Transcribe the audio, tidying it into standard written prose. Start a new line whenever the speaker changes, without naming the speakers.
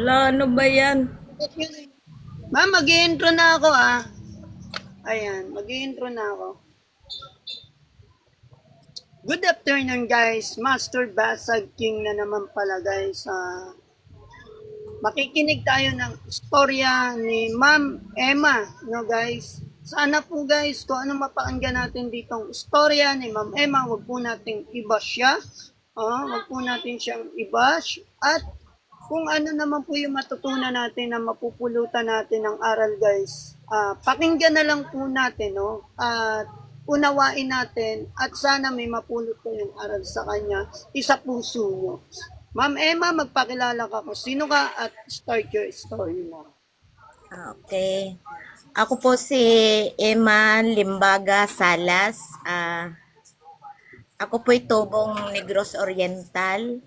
Wala, ano ba yan?
Ma'am, mag-i-intro na ako ah. Ayan, mag-i-intro na ako. Good afternoon guys, Master Basag King na naman pala guys. Makikinig tayo ng istorya ni Ma'am Emma, no guys? Sana po guys, kung ano mapakinggan natin ditong istorya ni Ma'am Emma, wag po nating i-bash siya. Wag po natin siyang i-bash. At kung ano naman po yung matutunan natin na mapupulutan natin ng aral guys, pakinggan na lang po natin, no? At unawain natin at sana may mapulot ko yung aral sa kanya, isa puso nyo. Ma'am Emma, magpakilala ka kung sino ka at start your story mo.
Okay. Ako po si Emma Limbaga Salas. Ako po'y tubong Negros Oriental.